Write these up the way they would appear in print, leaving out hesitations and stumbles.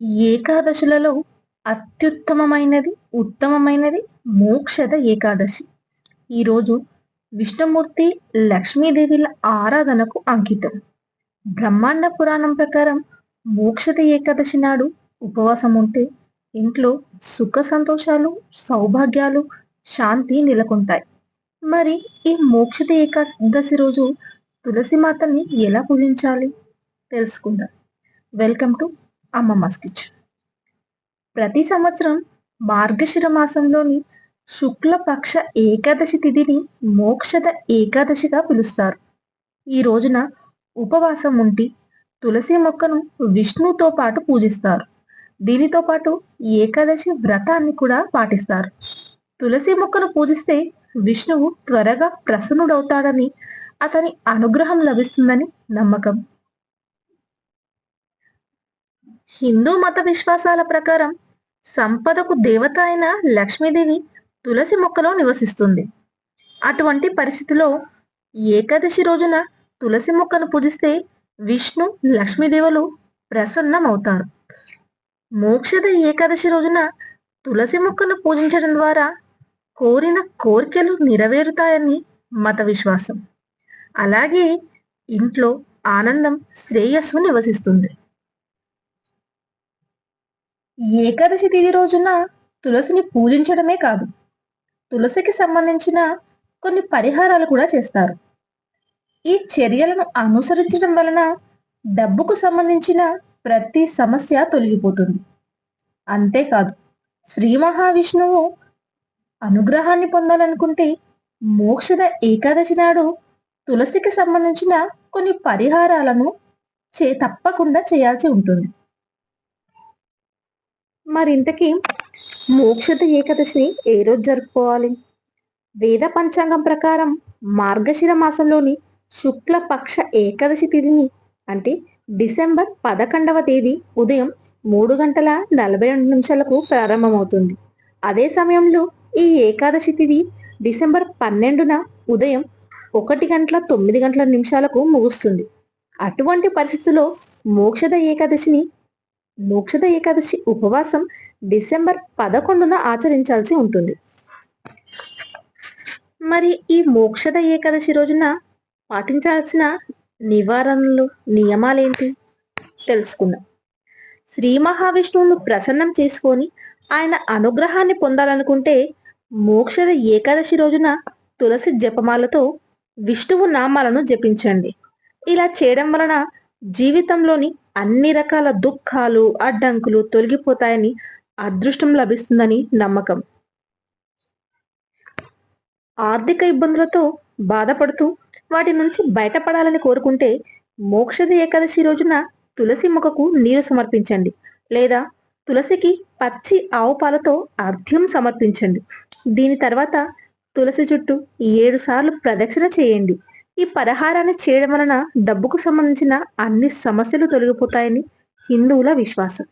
ఏకాదశులలో అత్యుత్తమమైనది, ఉత్తమమైనది మోక్షద ఏకాదశి. ఈరోజు విష్ణుమూర్తి, లక్ష్మీదేవిల ఆరాధనకు అంకితం. బ్రహ్మాండ పురాణం ప్రకారం మోక్షద ఏకాదశి నాడు ఉపవాసం ఉంటే ఇంట్లో సుఖ సంతోషాలు, సౌభాగ్యాలు, శాంతి నెలకొంటాయి. మరి ఈ మోక్షద ఏకాదశి రోజు తులసి మాతని ఎలా పూజించాలి తెలుసుకుందాం. Welcome to అమ్మమ్మస్ kitchen. ప్రతి సంవత్సరం మార్గశిర మాసంలోని శుక్లపక్ష ఏకాదశి తిథిని మోక్షద ఏకాదశిగా పిలుస్తారు. ఈ రోజున ఉపవాసం ఉండి తులసి మొక్కను విష్ణుతో పాటు పూజిస్తారు. దీనితో పాటు ఏకాదశి వ్రతాన్ని కూడా పాటిస్తారు. తులసి మొక్కను పూజిస్తే విష్ణువు త్వరగా ప్రసన్నుడవుతాడని, అతని అనుగ్రహం లభిస్తుందని నమ్మకం. హిందూ మత విశ్వాసాల ప్రకారం సంపదకు దేవత అయిన లక్ష్మీదేవి తులసి మొక్కలో నివసిస్తుంది. అటువంటి పరిస్థితిలో ఏకాదశి రోజున తులసి మొక్కను పూజిస్తే విష్ణు, లక్ష్మీదేవులు ప్రసన్నమవుతారు. మోక్షద ఏకాదశి రోజున తులసి మొక్కను పూజించడం ద్వారా కోరిన కోరికలు నెరవేరుతాయని మత విశ్వాసం. అలాగే ఇంట్లో ఆనందం, శ్రేయస్సు నివసిస్తుంది. ఏకాదశి తిథి రోజున తులసిని పూజించడమే కాదు, తులసికి సంబంధించిన కొన్ని పరిహారాలు కూడా చేస్తారు. ఈ చర్యలను అనుసరించడం వలన డబ్బుకు సంబంధించిన ప్రతి సమస్య తొలగిపోతుంది. అంతేకాదు, శ్రీ మహావిష్ణువు అనుగ్రహాన్ని పొందాలనుకుంటే మోక్షద ఏకాదశి నాడు తులసికి సంబంధించిన కొన్ని పరిహారాలను తప్పకుండా చేయాల్సి ఉంటుంది. మరింతకీ మోక్షద ఏకాదశిని ఏ రోజు జరుపుకోవాలి? వేద పంచాంగం ప్రకారం మార్గశిర మాసంలోని శుక్లపక్ష ఏకాదశి తిథిని, అంటే డిసెంబర్ 11వ తేదీ ఉదయం 3:42 ప్రారంభమవుతుంది. అదే సమయంలో ఈ ఏకాదశి తిథి డిసెంబర్ 12న ఉదయం 1:09 ముగుస్తుంది. అటువంటి పరిస్థితుల్లో మోక్షద ఏకాదశి ఉపవాసం డిసెంబర్ 11న ఆచరించాల్సి ఉంటుంది. మరి ఈ మోక్షద ఏకాదశి రోజున పాటించాల్సిన నివారణలు, నియమాలేంటి తెలుసుకుందాం. శ్రీ మహావిష్ణువును ప్రసన్నం చేసుకొని ఆయన అనుగ్రహాన్ని పొందాలనుకుంటే మోక్షద ఏకాదశి రోజున తులసి జపమాలతో విష్ణువు నామాలను జపించండి. ఇలా చేయడం వలన జీవితంలోని అన్ని రకాల దుఃఖాలు, అడ్డంకులు తొలగిపోతాయని, అదృష్టం లభిస్తుందని నమ్మకం. ఆర్థిక ఇబ్బందులతో బాధపడుతూ వాటి నుంచి బయటపడాలని కోరుకుంటే మోక్షద ఏకాదశి రోజున తులసి మొక్కకు నీరు సమర్పించండి, లేదా తులసికి పచ్చి ఆవు పాలతో అర్ఘ్యం సమర్పించండి. దీని తర్వాత తులసి చుట్టూ 7 సార్లు ప్రదక్షిణ చేయండి. ఈ పరిహారాన్ని చేయడం వలన డబ్బుకు సంబంధించిన అన్ని సమస్యలు తొలగిపోతాయని హిందువుల విశ్వాసం.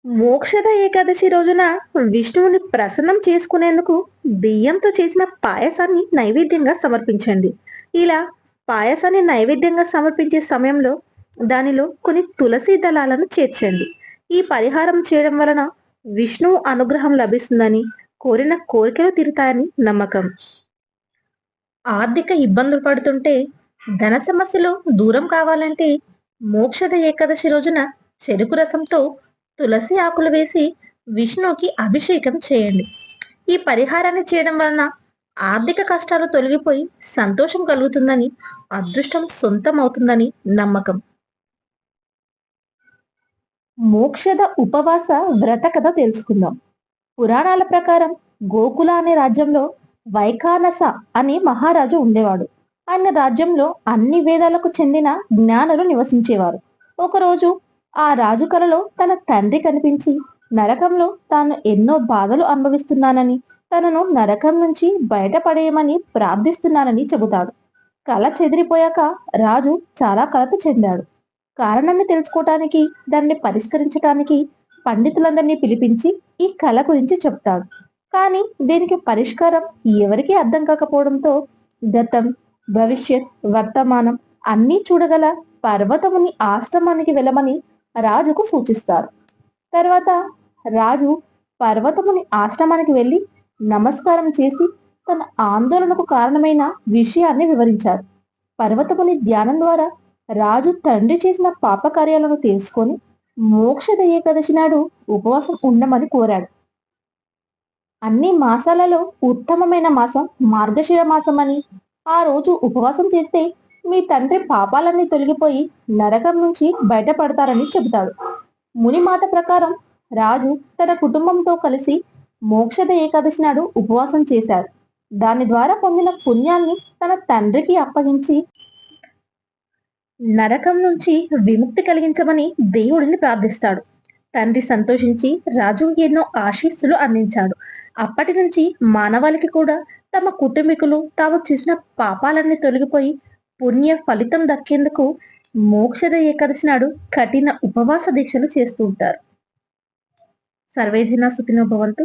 మోక్షద ఏకాదశి రోజున విష్ణువుని ప్రసన్నం చేసుకునేందుకు బియ్యంతో చేసిన పాయసాన్ని నైవేద్యంగా సమర్పించండి. ఇలా పాయసాన్ని నైవేద్యంగా సమర్పించే సమయంలో దానిలో కొన్ని తులసి దళాలను చేర్చండి. ఈ పరిహారం చేయడం వలన విష్ణువు అనుగ్రహం లభిస్తుందని, కోరిన కోరికలు తీరుతాయని నమ్మకం. ఆర్థిక ఇబ్బందులు పడుతుంటే, ధన సమస్యలు దూరం కావాలంటే మోక్షద ఏకాదశి రోజున చెరుకు రసంతో తులసి ఆకులు వేసి విష్ణువుకి అభిషేకం చేయండి. ఈ పరిహారాన్ని చేయడం వలన ఆర్థిక కష్టాలు తొలగిపోయి సంతోషం కలుగుతుందని, అదృష్టం సొంతం అవుతుందని నమ్మకం. మోక్షద ఉపవాస వ్రత కథ తెలుసుకుందాం. పురాణాల ప్రకారం గోకుల అనే రాజ్యంలో వైఖానస అనే మహారాజు ఉండేవాడు. ఆయన రాజ్యంలో అన్ని వేదాలకు చెందిన జ్ఞానులు నివసించేవారు. ఒకరోజు ఆ రాజు కలలో తన తండ్రి కనిపించి నరకంలో తాను ఎన్నో బాధలు అనుభవిస్తున్నానని, తనను నరకం నుంచి బయటపడేయమని ప్రార్థిస్తున్నానని చెబుతాడు. కళ చెదిరిపోయాక రాజు చాలా కలత చెందాడు. కారణాన్ని తెలుసుకోవటానికి, దాన్ని పరిష్కరించటానికి పండితులందరినీ పిలిపించి ఈ కళ గురించి చెప్తాడు. కానీ దీనికి పరిష్కారం ఎవరికీ అర్థం కాకపోవడంతో గతం, భవిష్యత్, వర్తమానం అన్నీ చూడగల పర్వతముని ఆశ్రమానికి వెళ్ళమని రాజుకు సూచిస్తారు. తర్వాత రాజు పర్వతముని ఆశ్రమానికి వెళ్లి నమస్కారం చేసి తన ఆందోళనకు కారణమైన విషయాన్ని వివరించాడు. పర్వతముని ధ్యానం ద్వారా రాజు తండ్రి చేసిన పాపకార్యాలను తెలుసుకొని మోక్షద ఏకాదశి నాడు ఉపవాసం ఉండమని కోరాడు. అన్ని మాసాలలో ఉత్తమమైన మాసం మార్గశిర మాసం అని, ఆ రోజు ఉపవాసం చేస్తే మీ తండ్రి పాపాలన్నీ తొలగిపోయి నరకం నుంచి బయటపడతారని చెబుతాడు. ముని మాట ప్రకారం రాజు తన కుటుంబంతో కలిసి మోక్షద ఏకాదశి నాడు ఉపవాసం చేశారు. దాని ద్వారా పొందిన పుణ్యాన్ని తన తండ్రికి అప్పగించి నరకం నుంచి విముక్తి కలిగించమని దేవుడిని ప్రార్థిస్తాడు. తండ్రి సంతోషించి రాజుకి ఎన్నో ఆశీస్సులు అందించాడు. అప్పటి నుంచి మానవాళికి కూడా తమ కుటుంబీకులు తాము చేసిన పాపాలన్నీ తొలగిపోయి పుణ్య ఫలితం దక్కేందుకు మోక్షద ఏకాదశి నాడు కఠిన ఉపవాస దీక్షలు చేస్తూ ఉంటారు. సర్వేజన సుఖినో భవంతు.